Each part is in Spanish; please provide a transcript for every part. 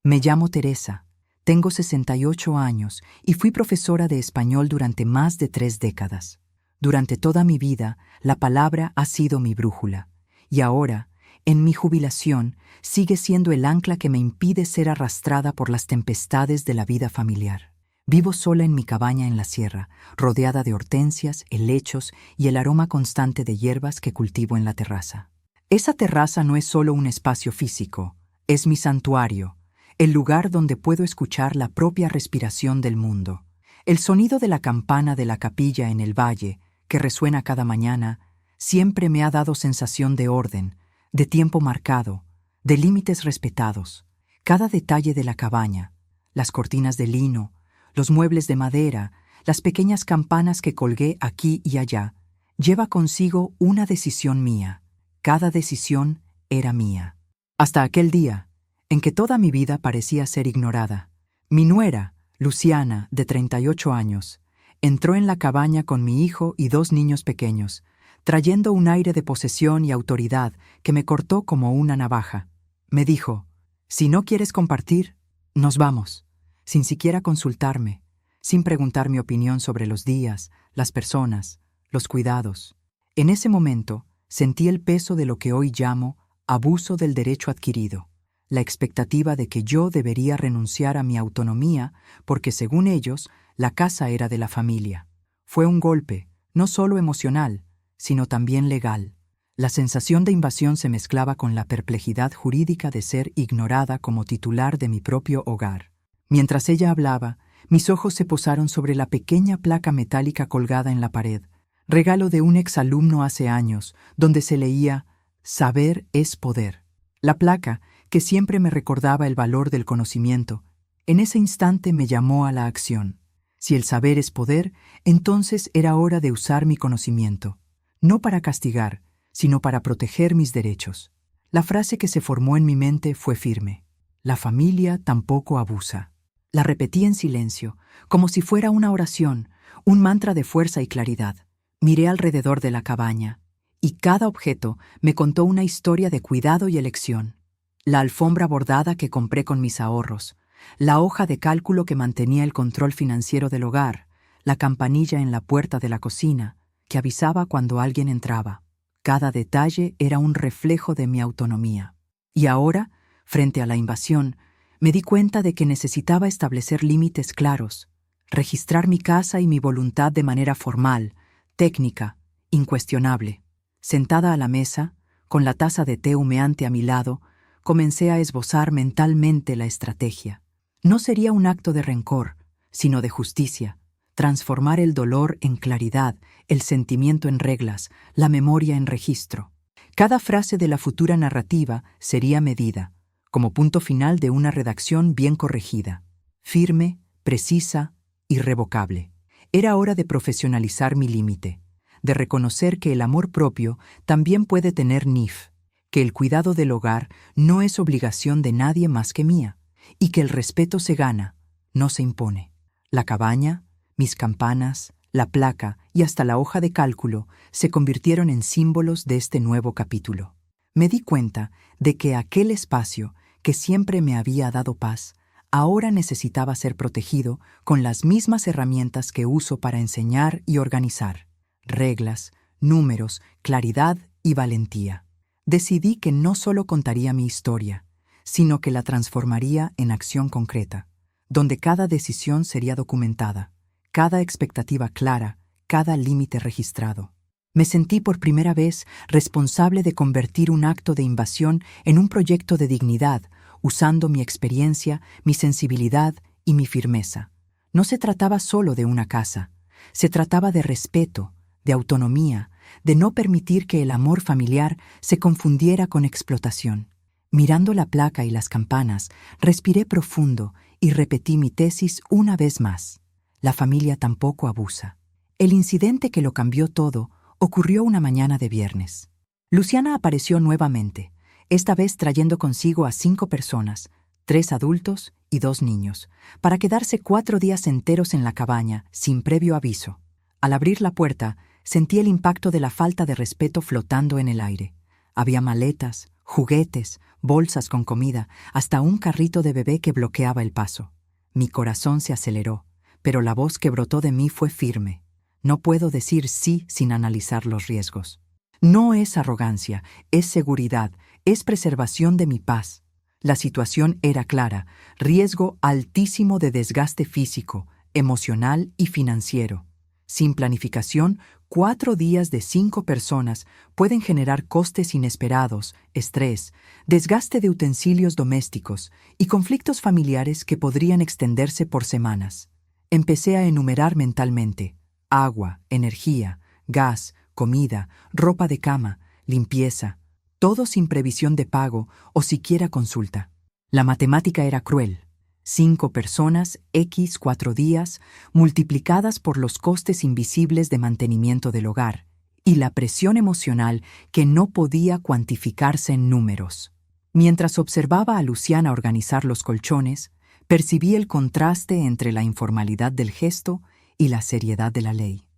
Me llamo Teresa, tengo 68 años y fui profesora de español durante más de 3 décadas. Durante toda mi vida, la palabra ha sido mi brújula, y ahora, en mi jubilación, sigue siendo el ancla que me impide ser arrastrada por las tempestades de la vida familiar. Vivo sola en mi cabaña en la sierra, rodeada de hortensias, helechos y el aroma constante de hierbas que cultivo en la terraza. Esa terraza no es solo un espacio físico, es mi santuario, el lugar donde puedo escuchar la propia respiración del mundo. El sonido de la campana de la capilla en el valle, que resuena cada mañana, siempre me ha dado sensación de orden, de tiempo marcado, de límites respetados. Cada detalle de la cabaña, las cortinas de lino, los muebles de madera, las pequeñas campanas que colgué aquí y allá, lleva consigo una decisión mía. Cada decisión era mía. Hasta aquel día, en que toda mi vida parecía ser ignorada. Mi nuera, Luciana, de 38 años, entró en la cabaña con mi hijo y 2 niños pequeños, trayendo un aire de posesión y autoridad que me cortó como una navaja. Me dijo: «Si no quieres compartir, nos vamos», sin siquiera consultarme, sin preguntar mi opinión sobre los días, las personas, los cuidados. En ese momento, sentí el peso de lo que hoy llamo abuso del derecho adquirido, la expectativa de que yo debería renunciar a mi autonomía porque, según ellos, la casa era de la familia. Fue un golpe, no solo emocional, sino también legal. La sensación de invasión se mezclaba con la perplejidad jurídica de ser ignorada como titular de mi propio hogar. Mientras ella hablaba, mis ojos se posaron sobre la pequeña placa metálica colgada en la pared, regalo de un exalumno hace años, donde se leía: «Saber es poder». La placa, que siempre me recordaba el valor del conocimiento, en ese instante me llamó a la acción. Si el saber es poder, entonces era hora de usar mi conocimiento, no para castigar, sino para proteger mis derechos. La frase que se formó en mi mente fue firme: «La familia tampoco abusa». La repetí en silencio, como si fuera una oración, un mantra de fuerza y claridad. Miré alrededor de la cabaña, y cada objeto me contó una historia de cuidado y elección. La alfombra bordada que compré con mis ahorros, la hoja de cálculo que mantenía el control financiero del hogar, la campanilla en la puerta de la cocina, que avisaba cuando alguien entraba. Cada detalle era un reflejo de mi autonomía. Y ahora, frente a la invasión, me di cuenta de que necesitaba establecer límites claros, registrar mi casa y mi voluntad de manera formal, técnica, incuestionable. Sentada a la mesa, con la taza de té humeante a mi lado, comencé a esbozar mentalmente la estrategia. No sería un acto de rencor, sino de justicia, transformar el dolor en claridad, el sentimiento en reglas, la memoria en registro. Cada frase de la futura narrativa sería medida, como punto final de una redacción bien corregida, firme, precisa, irrevocable. Era hora de profesionalizar mi límite, de reconocer que el amor propio también puede tener NIF, que el cuidado del hogar no es obligación de nadie más que mía, y que el respeto se gana, no se impone. La cabaña, mis campanas, la placa y hasta la hoja de cálculo se convirtieron en símbolos de este nuevo capítulo. Me di cuenta de que aquel espacio, que siempre me había dado paz, ahora necesitaba ser protegido con las mismas herramientas que uso para enseñar y organizar: reglas, números, claridad y valentía. Decidí que no solo contaría mi historia, sino que la transformaría en acción concreta, donde cada decisión sería documentada, cada expectativa clara, cada límite registrado. Me sentí por primera vez responsable de convertir un acto de invasión en un proyecto de dignidad, usando mi experiencia, mi sensibilidad y mi firmeza. No se trataba solo de una casa, se trataba de respeto, de autonomía, de no permitir que el amor familiar se confundiera con explotación. Mirando la placa y las campanas, respiré profundo y repetí mi tesis una vez más: la familia tampoco abusa. El incidente que lo cambió todo ocurrió una mañana de viernes. Luciana apareció nuevamente, esta vez trayendo consigo a 5 personas, 3 adultos y 2 niños, para quedarse 4 días enteros en la cabaña, sin previo aviso. Al abrir la puerta, sentí el impacto de la falta de respeto flotando en el aire. Había maletas, juguetes, bolsas con comida, hasta un carrito de bebé que bloqueaba el paso. Mi corazón se aceleró, pero la voz que brotó de mí fue firme. No puedo decir sí sin analizar los riesgos. No es arrogancia, es seguridad, es preservación de mi paz. La situación era clara: riesgo altísimo de desgaste físico, emocional y financiero. Sin planificación, 4 días de 5 personas pueden generar costes inesperados, estrés, desgaste de utensilios domésticos y conflictos familiares que podrían extenderse por semanas. Empecé a enumerar mentalmente: agua, energía, gas, comida, ropa de cama, limpieza, todo sin previsión de pago o siquiera consulta. La matemática era cruel. 5 personas, X 4 días, multiplicadas por los costes invisibles de mantenimiento del hogar y la presión emocional que no podía cuantificarse en números. Mientras observaba a Luciana organizar los colchones, percibí el contraste entre la informalidad del gesto y la seriedad de la ley.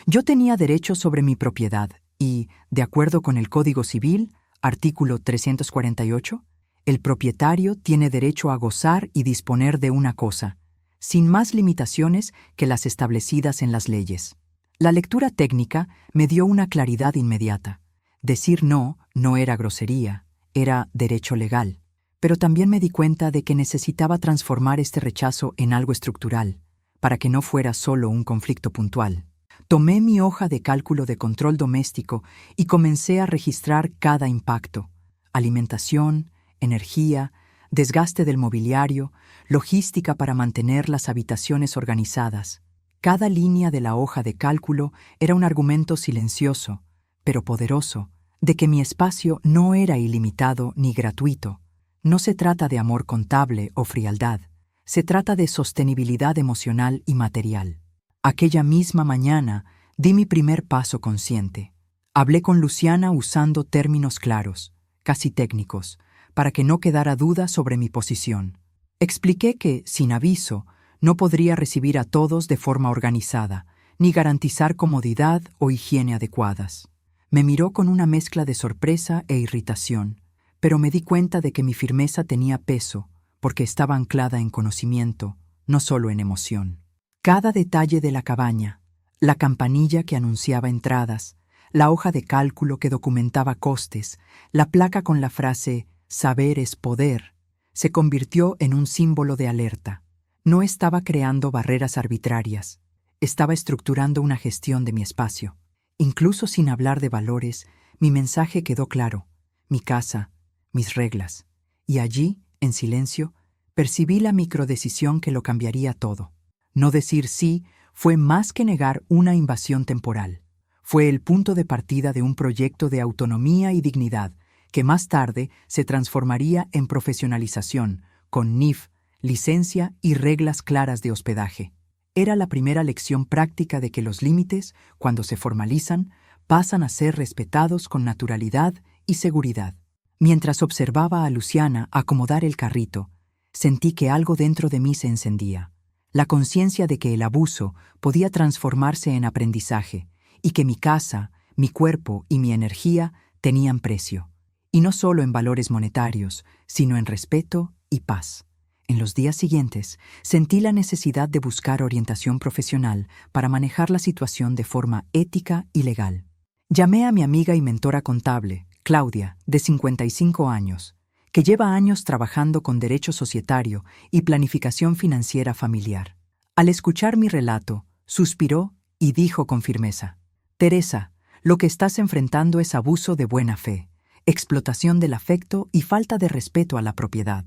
Yo tenía derechos sobre mi propiedad y, de acuerdo con el Código Civil, artículo 348, el propietario tiene derecho a gozar y disponer de una cosa, sin más limitaciones que las establecidas en las leyes. La lectura técnica me dio una claridad inmediata. Decir no no era grosería, era derecho legal. Pero también me di cuenta de que necesitaba transformar este rechazo en algo estructural, para que no fuera solo un conflicto puntual. Tomé mi hoja de cálculo de control doméstico y comencé a registrar cada impacto: alimentación, energía, desgaste del mobiliario, logística para mantener las habitaciones organizadas. Cada línea de la hoja de cálculo era un argumento silencioso, pero poderoso, de que mi espacio no era ilimitado ni gratuito. No se trata de amor contable o frialdad, se trata de sostenibilidad emocional y material. Aquella misma mañana di mi primer paso consciente. Hablé con Luciana usando términos claros, casi técnicos, para que no quedara duda sobre mi posición. Expliqué que, sin aviso, no podría recibir a todos de forma organizada, ni garantizar comodidad o higiene adecuadas. Me miró con una mezcla de sorpresa e irritación, pero me di cuenta de que mi firmeza tenía peso, porque estaba anclada en conocimiento, no solo en emoción. Cada detalle de la cabaña, la campanilla que anunciaba entradas, la hoja de cálculo que documentaba costes, la placa con la frase «Saber es poder», se convirtió en un símbolo de alerta. No estaba creando barreras arbitrarias, estaba estructurando una gestión de mi espacio. Incluso sin hablar de valores, mi mensaje quedó claro: mi casa, mis reglas. Y allí, en silencio, percibí la microdecisión que lo cambiaría todo. No decir sí fue más que negar una invasión temporal. Fue el punto de partida de un proyecto de autonomía y dignidad que más tarde se transformaría en profesionalización, con NIF, licencia y reglas claras de hospedaje. Era la primera lección práctica de que los límites, cuando se formalizan, pasan a ser respetados con naturalidad y seguridad. Mientras observaba a Luciana acomodar el carrito, sentí que algo dentro de mí se encendía. La conciencia de que el abuso podía transformarse en aprendizaje y que mi casa, mi cuerpo y mi energía tenían precio. Y no solo en valores monetarios, sino en respeto y paz. En los días siguientes, sentí la necesidad de buscar orientación profesional para manejar la situación de forma ética y legal. Llamé a mi amiga y mentora contable, Claudia, de 55 años, que lleva años trabajando con derecho societario y planificación financiera familiar. Al escuchar mi relato, suspiró y dijo con firmeza: «Teresa, lo que estás enfrentando es abuso de buena fe, explotación del afecto y falta de respeto a la propiedad.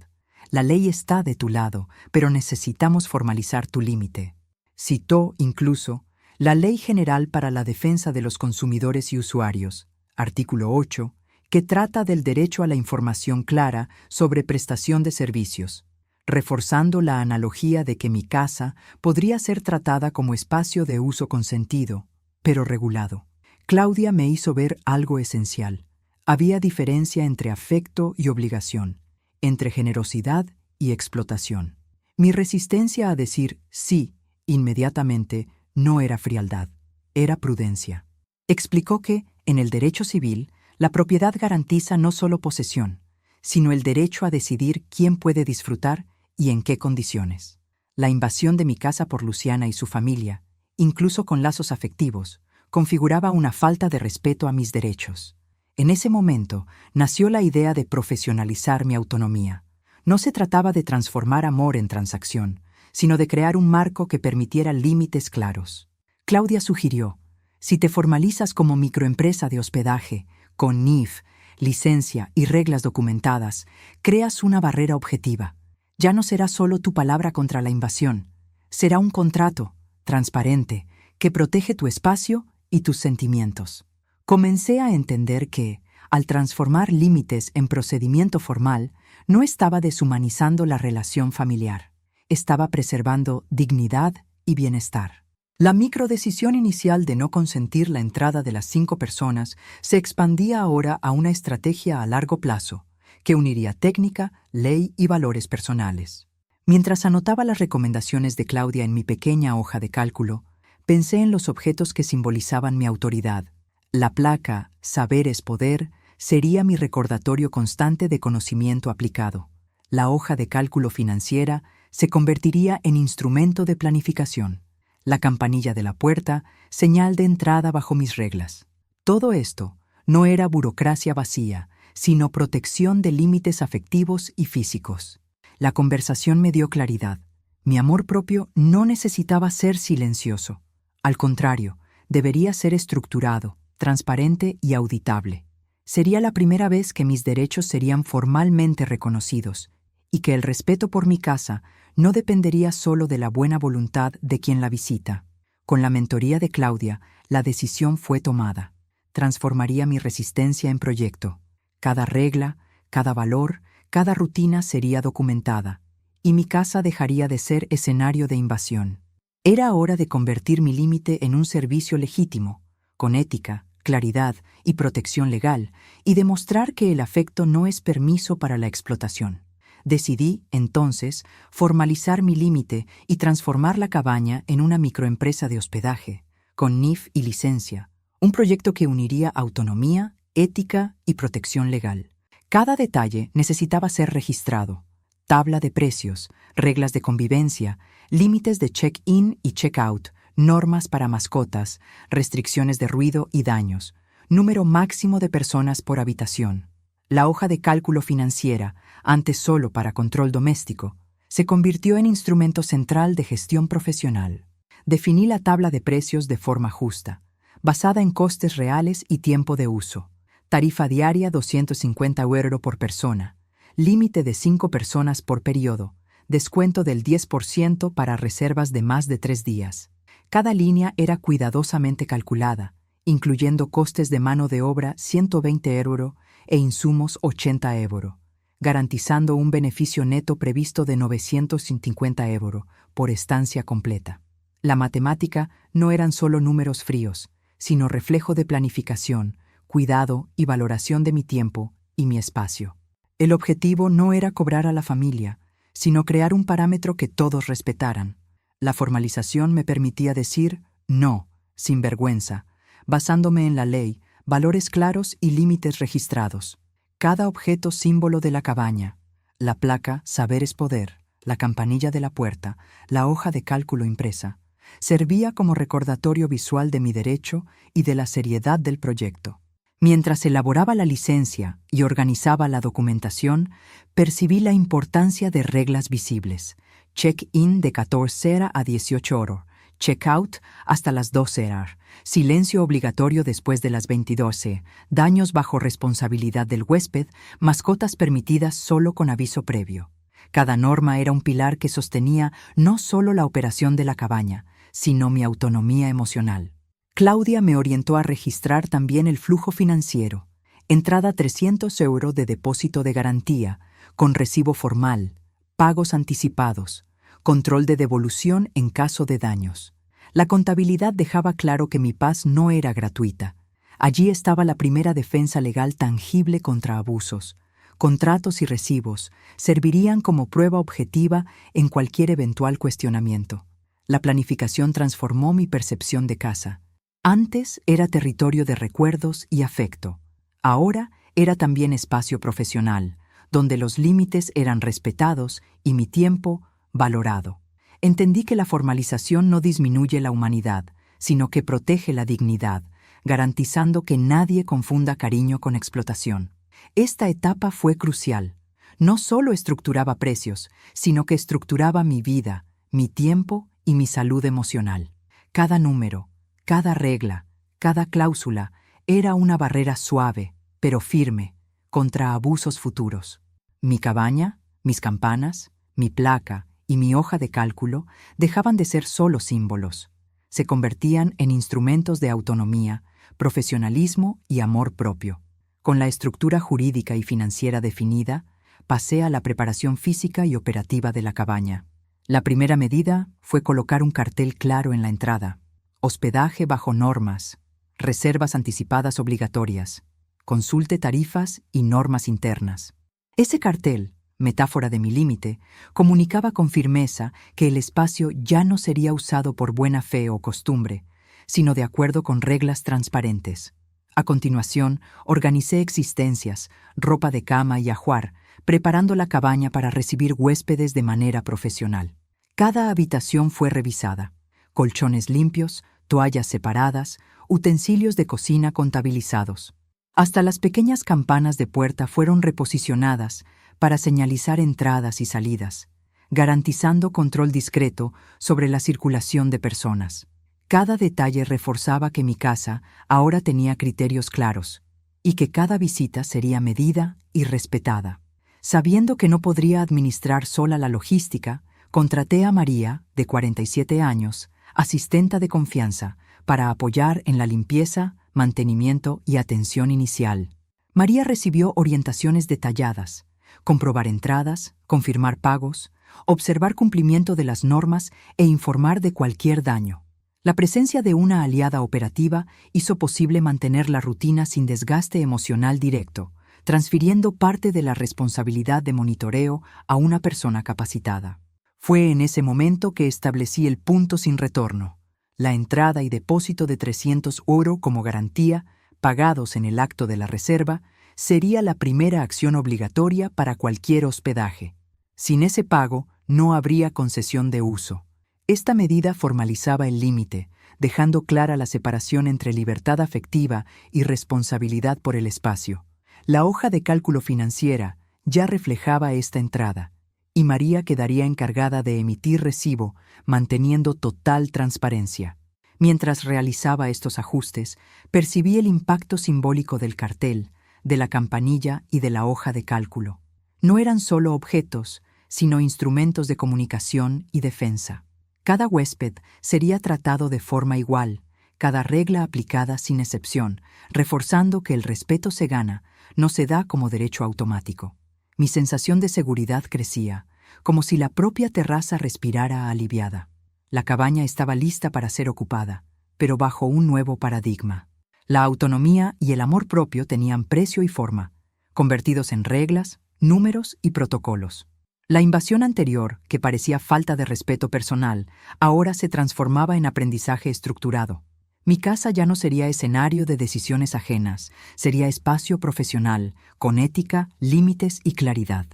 La ley está de tu lado, pero necesitamos formalizar tu límite». Citó, incluso, la Ley General para la Defensa de los Consumidores y Usuarios, artículo 8, que trata del derecho a la información clara sobre prestación de servicios, reforzando la analogía de que mi casa podría ser tratada como espacio de uso consentido, pero regulado. Claudia me hizo ver algo esencial. Había diferencia entre afecto y obligación, entre generosidad y explotación. Mi resistencia a decir sí inmediatamente no era frialdad, era prudencia. Explicó que, en el derecho civil, la propiedad garantiza no solo posesión, sino el derecho a decidir quién puede disfrutar y en qué condiciones. La invasión de mi casa por Luciana y su familia, incluso con lazos afectivos, configuraba una falta de respeto a mis derechos. En ese momento nació la idea de profesionalizar mi autonomía. No se trataba de transformar amor en transacción, sino de crear un marco que permitiera límites claros. Claudia sugirió: si te formalizas como microempresa de hospedaje, con NIF, licencia y reglas documentadas, creas una barrera objetiva. Ya no será solo tu palabra contra la invasión, será un contrato, transparente, que protege tu espacio y tus sentimientos. Comencé a entender que, al transformar límites en procedimiento formal, no estaba deshumanizando la relación familiar. Estaba preservando dignidad y bienestar. La microdecisión inicial de no consentir la entrada de las 5 personas se expandía ahora a una estrategia a largo plazo, que uniría técnica, ley y valores personales. Mientras anotaba las recomendaciones de Claudia en mi pequeña hoja de cálculo, pensé en los objetos que simbolizaban mi autoridad. La placa "Saber es poder" sería mi recordatorio constante de conocimiento aplicado. La hoja de cálculo financiera se convertiría en instrumento de planificación. La campanilla de la puerta, señal de entrada bajo mis reglas. Todo esto no era burocracia vacía, sino protección de límites afectivos y físicos. La conversación me dio claridad. Mi amor propio no necesitaba ser silencioso. Al contrario, debería ser estructurado, transparente y auditable. Sería la primera vez que mis derechos serían formalmente reconocidos y que el respeto por mi casa no dependería solo de la buena voluntad de quien la visita. Con la mentoría de Claudia, la decisión fue tomada. Transformaría mi resistencia en proyecto. Cada regla, cada valor, cada rutina sería documentada, y mi casa dejaría de ser escenario de invasión. Era hora de convertir mi límite en un servicio legítimo, con ética, claridad y protección legal, y demostrar que el afecto no es permiso para la explotación. Decidí, entonces, formalizar mi límite y transformar la cabaña en una microempresa de hospedaje, con NIF y licencia, un proyecto que uniría autonomía, ética y protección legal. Cada detalle necesitaba ser registrado: tabla de precios, reglas de convivencia, límites de check-in y check-out, normas para mascotas, restricciones de ruido y daños, número máximo de personas por habitación. La hoja de cálculo financiera, antes solo para control doméstico, se convirtió en instrumento central de gestión profesional. Definí la tabla de precios de forma justa, basada en costes reales y tiempo de uso. Tarifa diaria 250 € por persona, límite de 5 personas por periodo, descuento del 10% para reservas de más de 3 días. Cada línea era cuidadosamente calculada, incluyendo costes de mano de obra 120 € e insumos 80 €, garantizando un beneficio neto previsto de 950 € por estancia completa. La matemática no eran solo números fríos, sino reflejo de planificación, cuidado y valoración de mi tiempo y mi espacio. El objetivo no era cobrar a la familia, sino crear un parámetro que todos respetaran. La formalización me permitía decir no, sin vergüenza, basándome en la ley, valores claros y límites registrados. Cada objeto símbolo de la cabaña, la placa "Saber es poder", la campanilla de la puerta, la hoja de cálculo impresa, servía como recordatorio visual de mi derecho y de la seriedad del proyecto. Mientras elaboraba la licencia y organizaba la documentación, percibí la importancia de reglas visibles. Check-in de 14 a 18 horas, check-out hasta las 12 horas, silencio obligatorio después de las 22, daños bajo responsabilidad del huésped, mascotas permitidas solo con aviso previo. Cada norma era un pilar que sostenía no solo la operación de la cabaña, sino mi autonomía emocional. Claudia me orientó a registrar también el flujo financiero. Entrada 300 € de depósito de garantía, con recibo formal, pagos anticipados, control de devolución en caso de daños. La contabilidad dejaba claro que mi paz no era gratuita. Allí estaba la primera defensa legal tangible contra abusos. Contratos y recibos servirían como prueba objetiva en cualquier eventual cuestionamiento. La planificación transformó mi percepción de casa. Antes era territorio de recuerdos y afecto. Ahora era también espacio profesional, donde los límites eran respetados y mi tiempo valorado. Entendí que la formalización no disminuye la humanidad, sino que protege la dignidad, garantizando que nadie confunda cariño con explotación. Esta etapa fue crucial. No solo estructuraba precios, sino que estructuraba mi vida, mi tiempo y mi salud emocional. Cada número, cada regla, cada cláusula era una barrera suave, pero firme, contra abusos futuros. Mi cabaña, mis campanas, mi placa y mi hoja de cálculo dejaban de ser solo símbolos. Se convertían en instrumentos de autonomía, profesionalismo y amor propio. Con la estructura jurídica y financiera definida, pasé a la preparación física y operativa de la cabaña. La primera medida fue colocar un cartel claro en la entrada: hospedaje bajo normas, reservas anticipadas obligatorias, consulte tarifas y normas internas. Ese cartel, metáfora de mi límite, comunicaba con firmeza que el espacio ya no sería usado por buena fe o costumbre, sino de acuerdo con reglas transparentes. A continuación, organicé existencias, ropa de cama y ajuar, preparando la cabaña para recibir huéspedes de manera profesional. Cada habitación fue revisada: colchones limpios, toallas separadas, utensilios de cocina contabilizados. Hasta las pequeñas campanas de puerta fueron reposicionadas para señalizar entradas y salidas, garantizando control discreto sobre la circulación de personas. Cada detalle reforzaba que mi casa ahora tenía criterios claros y que cada visita sería medida y respetada. Sabiendo que no podría administrar sola la logística, contraté a María, de 47 años, asistenta de confianza, para apoyar en la limpieza, mantenimiento y atención inicial. María recibió orientaciones detalladas: comprobar entradas, confirmar pagos, observar cumplimiento de las normas e informar de cualquier daño. La presencia de una aliada operativa hizo posible mantener la rutina sin desgaste emocional directo, transfiriendo parte de la responsabilidad de monitoreo a una persona capacitada. Fue en ese momento que establecí el punto sin retorno: la entrada y depósito de 300 € como garantía, pagados en el acto de la reserva, sería la primera acción obligatoria para cualquier hospedaje. Sin ese pago, no habría concesión de uso. Esta medida formalizaba el límite, dejando clara la separación entre libertad afectiva y responsabilidad por el espacio. La hoja de cálculo financiera ya reflejaba esta entrada, y María quedaría encargada de emitir recibo, manteniendo total transparencia. Mientras realizaba estos ajustes, percibí el impacto simbólico del cartel, de la campanilla y de la hoja de cálculo. No eran solo objetos, sino instrumentos de comunicación y defensa. Cada huésped sería tratado de forma igual, cada regla aplicada sin excepción, reforzando que el respeto se gana, no se da como derecho automático. Mi sensación de seguridad crecía, como si la propia terraza respirara aliviada. La cabaña estaba lista para ser ocupada, pero bajo un nuevo paradigma. La autonomía y el amor propio tenían precio y forma, convertidos en reglas, números y protocolos. La invasión anterior, que parecía falta de respeto personal, ahora se transformaba en aprendizaje estructurado. Mi casa ya no sería escenario de decisiones ajenas, sería espacio profesional, con ética, límites y claridad.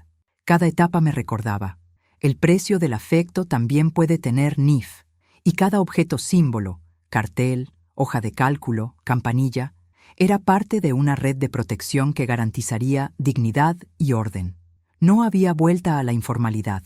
Cada etapa me recordaba: el precio del afecto también puede tener NIF, y cada objeto símbolo, cartel, hoja de cálculo, campanilla, era parte de una red de protección que garantizaría dignidad y orden. No había vuelta a la informalidad.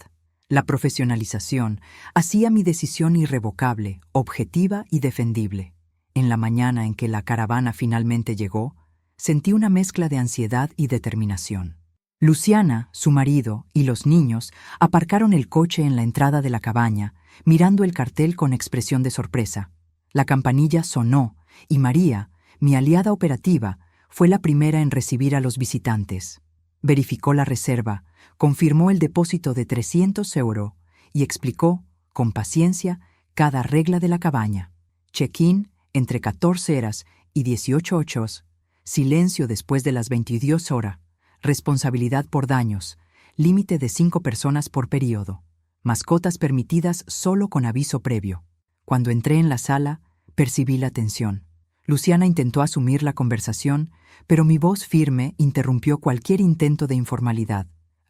La profesionalización hacía mi decisión irrevocable, objetiva y defendible. En la mañana en que la caravana finalmente llegó, sentí una mezcla de ansiedad y determinación. Luciana, su marido y los niños aparcaron el coche en la entrada de la cabaña, mirando el cartel con expresión de sorpresa. La campanilla sonó y María, mi aliada operativa, fue la primera en recibir a los visitantes. Verificó la reserva, confirmó el depósito de 300 € y explicó, con paciencia, cada regla de la cabaña. Check-in entre 14 horas y 18 horas, silencio después de las 22 horas, responsabilidad por daños, límite de 5 personas por periodo, mascotas permitidas solo con aviso previo. Cuando entré en la sala, percibí la tensión. Luciana intentó asumir la conversación, pero mi voz firme interrumpió cualquier intento de informalidad.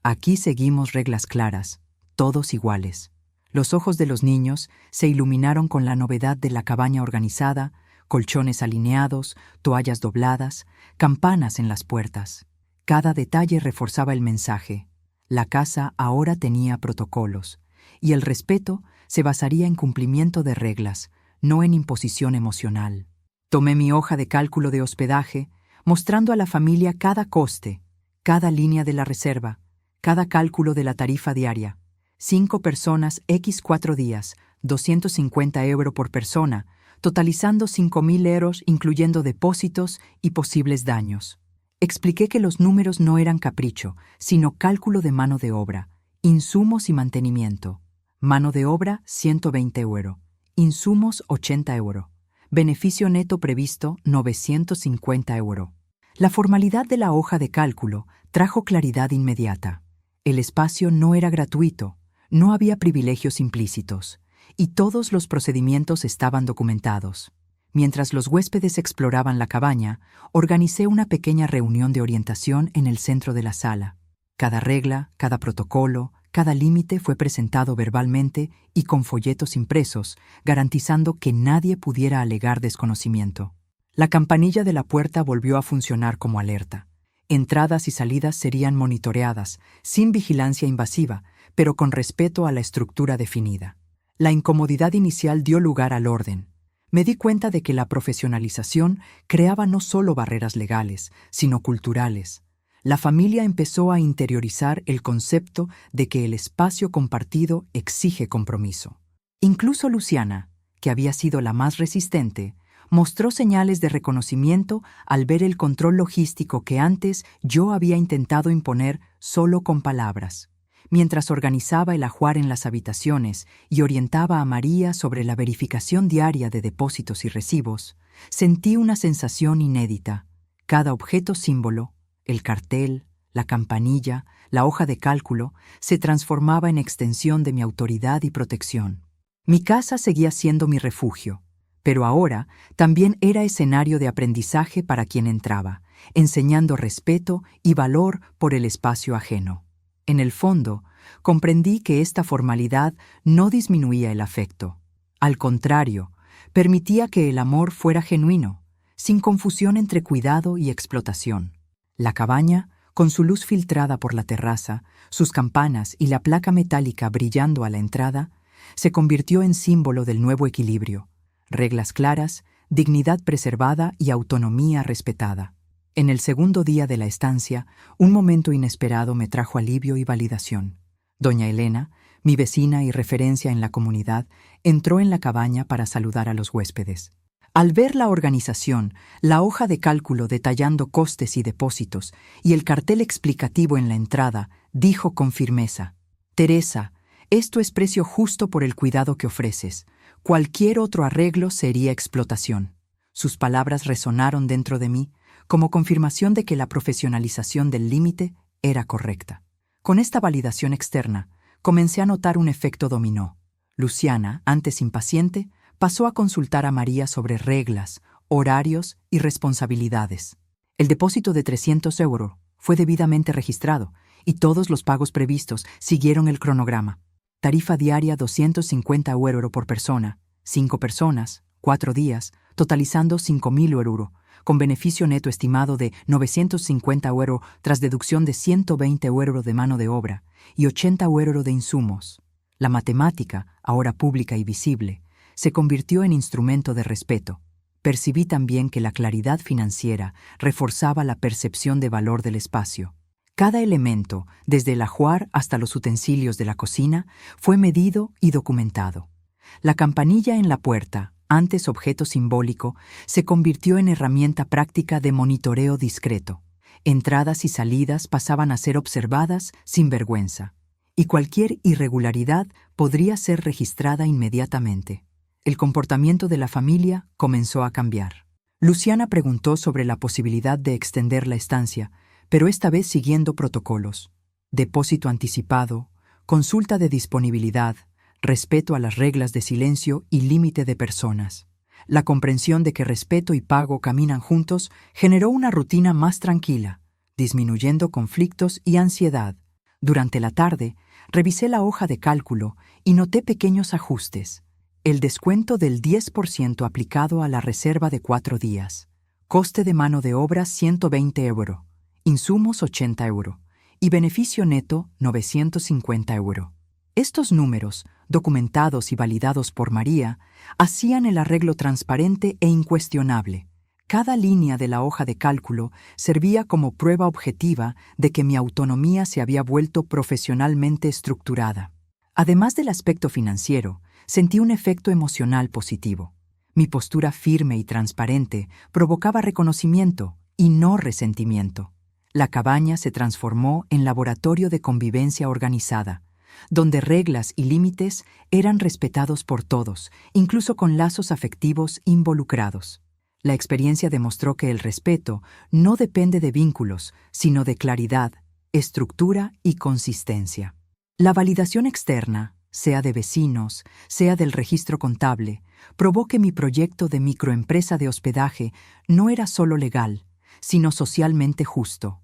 Aquí seguimos reglas claras, todos iguales. Los ojos de los niños se iluminaron con la novedad de la cabaña organizada, colchones alineados, toallas dobladas, campanas en las puertas. Cada detalle reforzaba el mensaje. La casa ahora tenía protocolos, y el respeto se basaría en cumplimiento de reglas, no en imposición emocional. Tomé mi hoja de cálculo de hospedaje, mostrando a la familia cada coste, cada línea de la reserva, cada cálculo de la tarifa diaria. 5 personas x 4 días, 250 € por persona, totalizando 5.000 € incluyendo depósitos y posibles daños. Expliqué que los números no eran capricho, sino cálculo de mano de obra, insumos y mantenimiento. Mano de obra, 120 €. Insumos, 80 €. Beneficio neto previsto, 950 €. La formalidad de la hoja de cálculo trajo claridad inmediata. El espacio no era gratuito, no había privilegios implícitos, y todos los procedimientos estaban documentados. Mientras los huéspedes exploraban la cabaña, organicé una pequeña reunión de orientación en el centro de la sala. Cada regla, cada protocolo, cada límite fue presentado verbalmente y con folletos impresos, garantizando que nadie pudiera alegar desconocimiento. La campanilla de la puerta volvió a funcionar como alerta. Entradas y salidas serían monitoreadas, sin vigilancia invasiva, pero con respeto a la estructura definida. La incomodidad inicial dio lugar al orden. Me di cuenta de que la profesionalización creaba no solo barreras legales, sino culturales. La familia empezó a interiorizar el concepto de que el espacio compartido exige compromiso. Incluso Luciana, que había sido la más resistente, mostró señales de reconocimiento al ver el control logístico que antes yo había intentado imponer solo con palabras. Mientras organizaba el ajuar en las habitaciones y orientaba a María sobre la verificación diaria de depósitos y recibos, sentí una sensación inédita. Cada objeto símbolo, el cartel, la campanilla, la hoja de cálculo, se transformaba en extensión de mi autoridad y protección. Mi casa seguía siendo mi refugio, pero ahora también era escenario de aprendizaje para quien entraba, enseñando respeto y valor por el espacio ajeno. En el fondo, comprendí que esta formalidad no disminuía el afecto. Al contrario, permitía que el amor fuera genuino, sin confusión entre cuidado y explotación. La cabaña, con su luz filtrada por la terraza, sus campanas y la placa metálica brillando a la entrada, se convirtió en símbolo del nuevo equilibrio: reglas claras, dignidad preservada y autonomía respetada. En el segundo día de la estancia, un momento inesperado me trajo alivio y validación. Doña Elena, mi vecina y referencia en la comunidad, entró en la cabaña para saludar a los huéspedes. Al ver la organización, la hoja de cálculo detallando costes y depósitos y el cartel explicativo en la entrada, dijo con firmeza: «Teresa, esto es precio justo por el cuidado que ofreces. Cualquier otro arreglo sería explotación». Sus palabras resonaron dentro de mí como confirmación de que la profesionalización del límite era correcta. Con esta validación externa, comencé a notar un efecto dominó. Luciana, antes impaciente, pasó a consultar a María sobre reglas, horarios y responsabilidades. El depósito de 300 € fue debidamente registrado y todos los pagos previstos siguieron el cronograma. Tarifa diaria 250 € por persona, 5 personas, 4 días, totalizando 5.000 €, con beneficio neto estimado de 950 € tras deducción de 120 € de mano de obra y 80 € de insumos. La matemática, ahora pública y visible, se convirtió en instrumento de respeto. Percibí también que la claridad financiera reforzaba la percepción de valor del espacio. Cada elemento, desde el ajuar hasta los utensilios de la cocina, fue medido y documentado. La campanilla en la puerta, antes objeto simbólico, se convirtió en herramienta práctica de monitoreo discreto. Entradas y salidas pasaban a ser observadas sin vergüenza, y cualquier irregularidad podría ser registrada inmediatamente. El comportamiento de la familia comenzó a cambiar. Luciana preguntó sobre la posibilidad de extender la estancia, pero esta vez siguiendo protocolos: depósito anticipado, consulta de disponibilidad, respeto a las reglas de silencio y límite de personas. La comprensión de que respeto y pago caminan juntos generó una rutina más tranquila, disminuyendo conflictos y ansiedad. Durante la tarde, revisé la hoja de cálculo y noté pequeños ajustes. El descuento del 10% aplicado a la reserva de 4 días. Coste de mano de obra 120 €, insumos 80 € y beneficio neto 950 €. Estos números, documentados y validados por María, hacían el arreglo transparente e incuestionable. Cada línea de la hoja de cálculo servía como prueba objetiva de que mi autonomía se había vuelto profesionalmente estructurada. Además del aspecto financiero, sentí un efecto emocional positivo. Mi postura firme y transparente provocaba reconocimiento y no resentimiento. La cabaña se transformó en laboratorio de convivencia organizada, donde reglas y límites eran respetados por todos, incluso con lazos afectivos involucrados. La experiencia demostró que el respeto no depende de vínculos, sino de claridad, estructura y consistencia. La validación externa, sea de vecinos, sea del registro contable, probó que mi proyecto de microempresa de hospedaje no era solo legal, sino socialmente justo.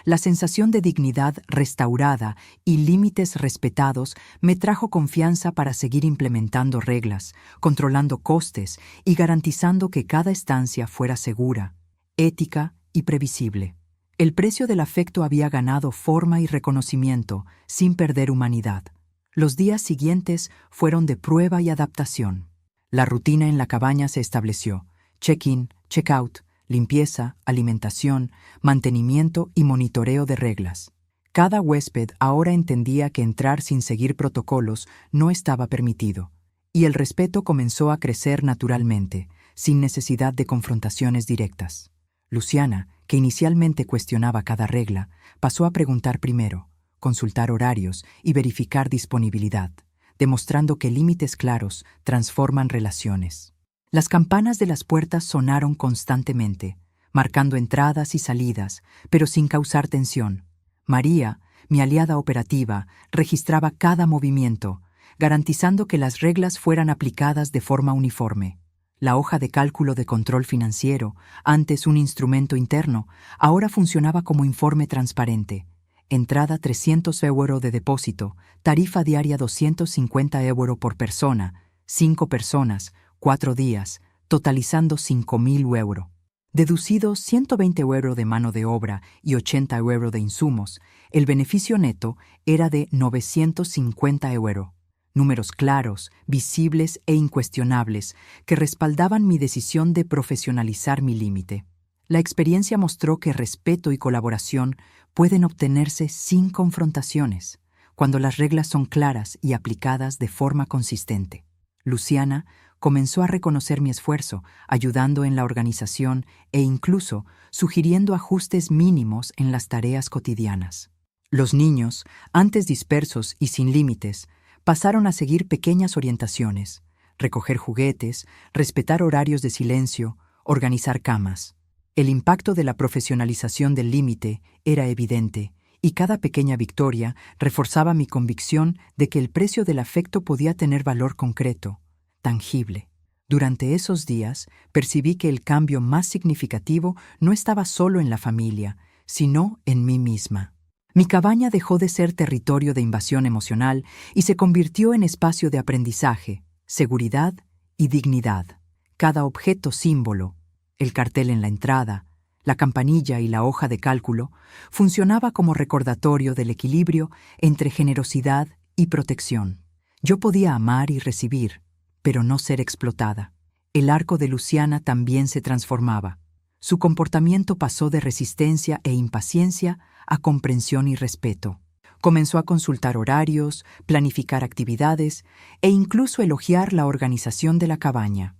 La sensación de dignidad restaurada y límites respetados me trajo confianza para seguir implementando reglas, controlando costes y garantizando que cada estancia fuera segura, ética y previsible. El precio del afecto había ganado forma y reconocimiento sin perder humanidad. Los días siguientes fueron de prueba y adaptación. La rutina en la cabaña se estableció: check-in, check-out, limpieza, alimentación, mantenimiento y monitoreo de reglas. Cada huésped ahora entendía que entrar sin seguir protocolos no estaba permitido, y el respeto comenzó a crecer naturalmente, sin necesidad de confrontaciones directas. Luciana, que inicialmente cuestionaba cada regla, pasó a preguntar primero, consultar horarios y verificar disponibilidad, demostrando que límites claros transforman relaciones. Las campanas de las puertas sonaron constantemente, marcando entradas y salidas, pero sin causar tensión. María, mi aliada operativa, registraba cada movimiento, garantizando que las reglas fueran aplicadas de forma uniforme. La hoja de cálculo de control financiero, antes un instrumento interno, ahora funcionaba como informe transparente. Entrada 300 € de depósito, tarifa diaria 250 € por persona, 5 personas, 4 días, totalizando 5.000 €. Deducidos 120 € de mano de obra y 80 € de insumos, el beneficio neto era de 950 €. Números claros, visibles e incuestionables que respaldaban mi decisión de profesionalizar mi límite. La experiencia mostró que respeto y colaboración pueden obtenerse sin confrontaciones, cuando las reglas son claras y aplicadas de forma consistente. Luciana comenzó a reconocer mi esfuerzo, ayudando en la organización e incluso sugiriendo ajustes mínimos en las tareas cotidianas. Los niños, antes dispersos y sin límites, pasaron a seguir pequeñas orientaciones: recoger juguetes, respetar horarios de silencio, organizar camas. El impacto de la profesionalización del límite era evidente, y cada pequeña victoria reforzaba mi convicción de que el precio del afecto podía tener valor concreto, tangible. Durante esos días, percibí que el cambio más significativo no estaba solo en la familia, sino en mí misma. Mi cabaña dejó de ser territorio de invasión emocional y se convirtió en espacio de aprendizaje, seguridad y dignidad. Cada objeto símbolo, el cartel en la entrada, la campanilla y la hoja de cálculo, funcionaba como recordatorio del equilibrio entre generosidad y protección. Yo podía amar y recibir, pero no ser explotada. El arco de Luciana también se transformaba. Su comportamiento pasó de resistencia e impaciencia a comprensión y respeto. Comenzó a consultar horarios, planificar actividades e incluso elogiar la organización de la cabaña.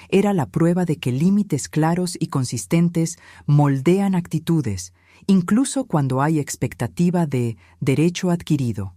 Era la prueba de que límites claros y consistentes moldean actitudes, incluso cuando hay expectativa de derecho adquirido.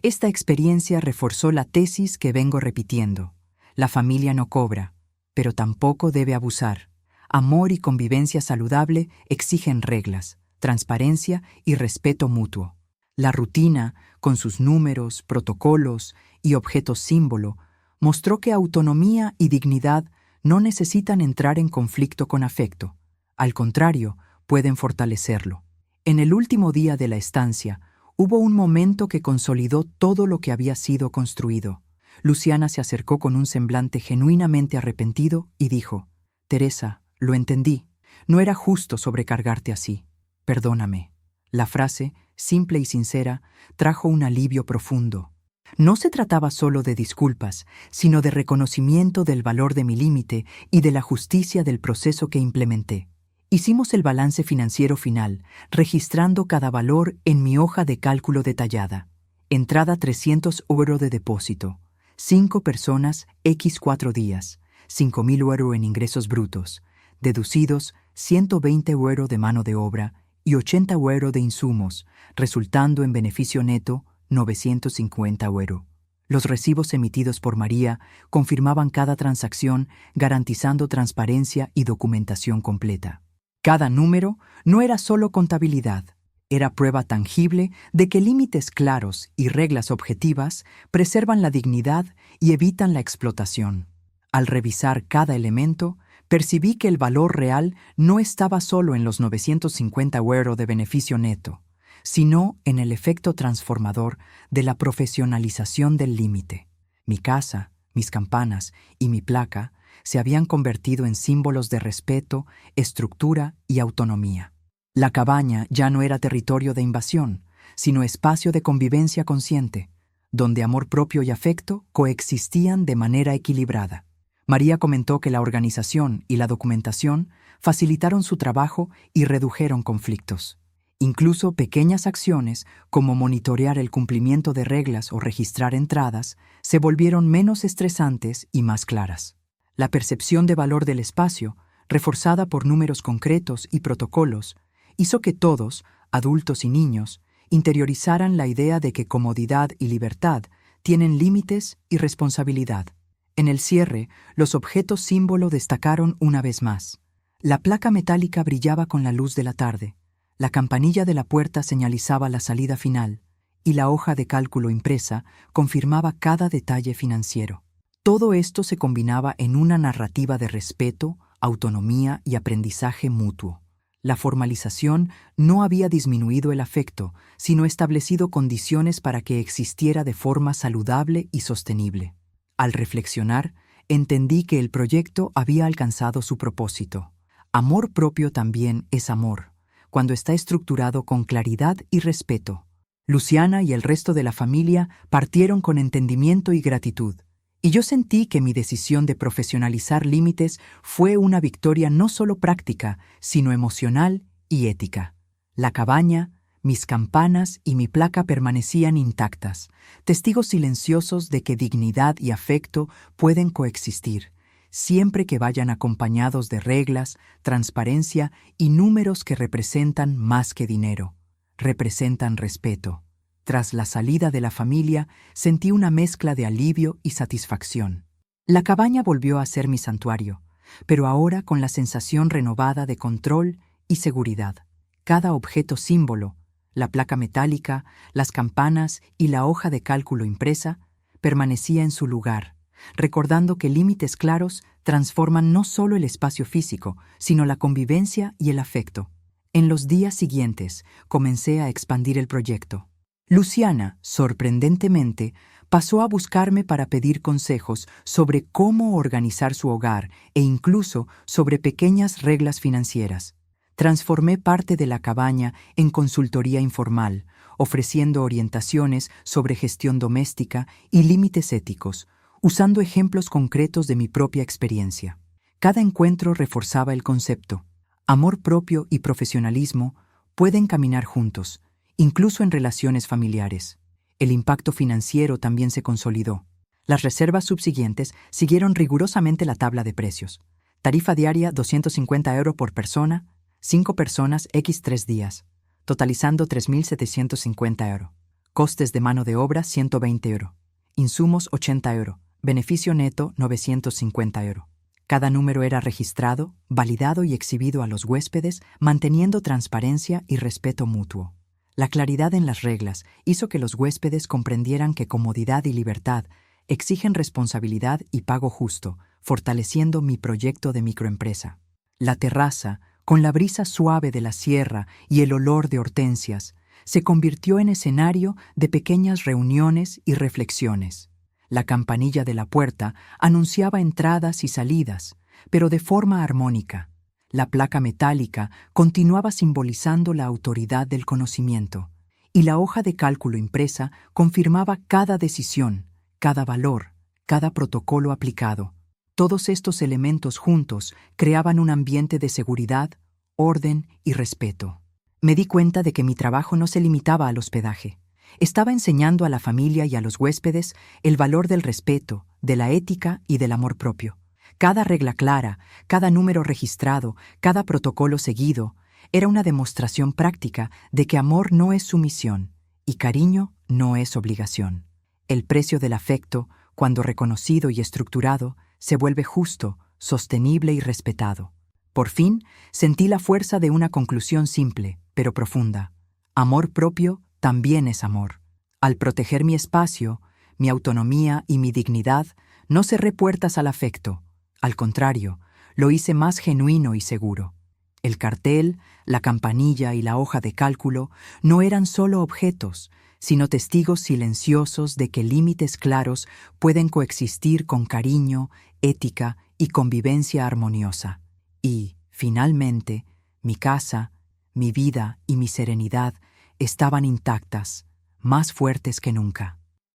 Esta experiencia reforzó la tesis que vengo repitiendo: la familia no cobra, pero tampoco debe abusar. Amor y convivencia saludable exigen reglas, transparencia y respeto mutuo. La rutina, con sus números, protocolos y objetos símbolo, mostró que autonomía y dignidad no necesitan entrar en conflicto con afecto. Al contrario, pueden fortalecerlo. En el último día de la estancia, Hubo un momento que consolidó todo lo que había sido construido. Luciana se acercó con un semblante genuinamente arrepentido y dijo: «Teresa, lo entendí. No era justo sobrecargarte así. Perdóname». La frase, simple y sincera, trajo un alivio profundo. No se trataba solo de disculpas, sino de reconocimiento del valor de mi límite y de la justicia del proceso que implementé. Hicimos el balance financiero final, registrando cada valor en mi hoja de cálculo detallada. Entrada 300 € de depósito. 5 personas, X 4 días. 5.000 € en ingresos brutos. Deducidos 120 € de mano de obra y 80 € de insumos, resultando en beneficio neto 950 €. Los recibos emitidos por María confirmaban cada transacción, garantizando transparencia y documentación completa. Cada número no era solo contabilidad, era prueba tangible de que límites claros y reglas objetivas preservan la dignidad y evitan la explotación. Al revisar cada elemento, percibí que el valor real no estaba solo en los 950 € de beneficio neto, sino en el efecto transformador de la profesionalización del límite. Mi casa, mis campanas y mi placa se habían convertido en símbolos de respeto, estructura y autonomía. La cabaña ya no era territorio de invasión, sino espacio de convivencia consciente, donde amor propio y afecto coexistían de manera equilibrada. María comentó que la organización y la documentación facilitaron su trabajo y redujeron conflictos. Incluso pequeñas acciones, como monitorear el cumplimiento de reglas o registrar entradas, se volvieron menos estresantes y más claras. La percepción de valor del espacio, reforzada por números concretos y protocolos, hizo que todos, adultos y niños, interiorizaran la idea de que comodidad y libertad tienen límites y responsabilidad. En el cierre, los objetos símbolo destacaron una vez más. La placa metálica brillaba con la luz de la tarde, la campanilla de la puerta señalizaba la salida final, y la hoja de cálculo impresa confirmaba cada detalle financiero. Todo esto se combinaba en una narrativa de respeto, autonomía y aprendizaje mutuo. La formalización no había disminuido el afecto, sino establecido condiciones para que existiera de forma saludable y sostenible. Al reflexionar, entendí que el proyecto había alcanzado su propósito. Amor propio también es amor, cuando está estructurado con claridad y respeto. Luciana y el resto de la familia partieron con entendimiento y gratitud, y yo sentí que mi decisión de profesionalizar límites fue una victoria no solo práctica, sino emocional y ética. La cabaña, mis campanas y mi placa permanecían intactas, testigos silenciosos de que dignidad y afecto pueden coexistir, siempre que vayan acompañados de reglas, transparencia y números que representan más que dinero, representan respeto. Tras la salida de la familia, sentí una mezcla de alivio y satisfacción. La cabaña volvió a ser mi santuario, pero ahora con la sensación renovada de control y seguridad. Cada objeto símbolo, la placa metálica, las campanas y la hoja de cálculo impresa, permanecía en su lugar, recordando que límites claros transforman no solo el espacio físico, sino la convivencia y el afecto. En los días siguientes, comencé a expandir el proyecto. Luciana, sorprendentemente, pasó a buscarme para pedir consejos sobre cómo organizar su hogar e incluso sobre pequeñas reglas financieras. Transformé parte de la cabaña en consultoría informal, ofreciendo orientaciones sobre gestión doméstica y límites éticos, usando ejemplos concretos de mi propia experiencia. Cada encuentro reforzaba el concepto. Amor propio y profesionalismo pueden caminar juntos, incluso en relaciones familiares. El impacto financiero también se consolidó. Las reservas subsiguientes siguieron rigurosamente la tabla de precios. Tarifa diaria 250 € por persona, 5 personas X 3 días, totalizando 3.750 €. Costes de mano de obra 120 €. Insumos 80 €. Beneficio neto 950 €. Cada número era registrado, validado y exhibido a los huéspedes, manteniendo transparencia y respeto mutuo. La claridad en las reglas hizo que los huéspedes comprendieran que comodidad y libertad exigen responsabilidad y pago justo, fortaleciendo mi proyecto de microempresa. La terraza, con la brisa suave de la sierra y el olor de hortensias, se convirtió en escenario de pequeñas reuniones y reflexiones. La campanilla de la puerta anunciaba entradas y salidas, pero de forma armónica. La placa metálica continuaba simbolizando la autoridad del conocimiento, y la hoja de cálculo impresa confirmaba cada decisión, cada valor, cada protocolo aplicado. Todos estos elementos juntos creaban un ambiente de seguridad, orden y respeto. Me di cuenta de que mi trabajo no se limitaba al hospedaje. Estaba enseñando a la familia y a los huéspedes el valor del respeto, de la ética y del amor propio. Cada regla clara, cada número registrado, cada protocolo seguido, era una demostración práctica de que amor no es sumisión y cariño no es obligación. El precio del afecto, cuando reconocido y estructurado, se vuelve justo, sostenible y respetado. Por fin, sentí la fuerza de una conclusión simple, pero profunda. Amor propio también es amor. Al proteger mi espacio, mi autonomía y mi dignidad, no cerré puertas al afecto. Al contrario, lo hice más genuino y seguro. El cartel, la campanilla y la hoja de cálculo no eran solo objetos, sino testigos silenciosos de que límites claros pueden coexistir con cariño, ética y convivencia armoniosa. Y, finalmente, mi casa, mi vida y mi serenidad estaban intactas, más fuertes que nunca.